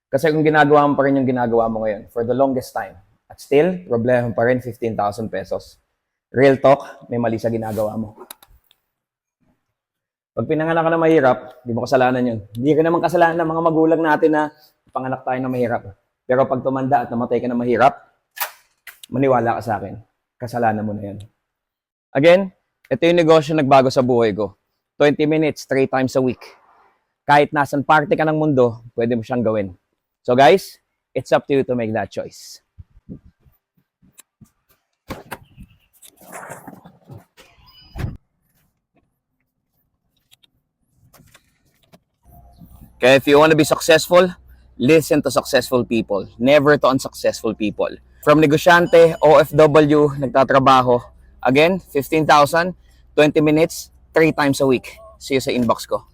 Kasi kung ginagawa mo pa rin yung ginagawa mo ngayon for the longest time, at still, problema pa rin 15,000 pesos. Real talk, may mali sa ginagawa mo. Pag pinanganak ka na mahirap, di mo kasalanan yun. Hindi ka naman kasalanan ng mga magulang natin na panganak tayo na mahirap. Pero pag tumanda at namatay ka na mahirap, maniwala ka sa akin. Kasalanan mo na yun. Again, ito yung negosyo nagbago sa buhay ko. 20 minutes, 3 times a week. Kahit nasan parte ka ng mundo, pwede mo siyang gawin. So guys, it's up to you to make that choice. Okay, if you want to be successful, listen to successful people, never to unsuccessful people. From negosyante, OFW, nagtatrabaho, again, 15,000, 20 minutes, 3 times a week. See you sa inbox ko.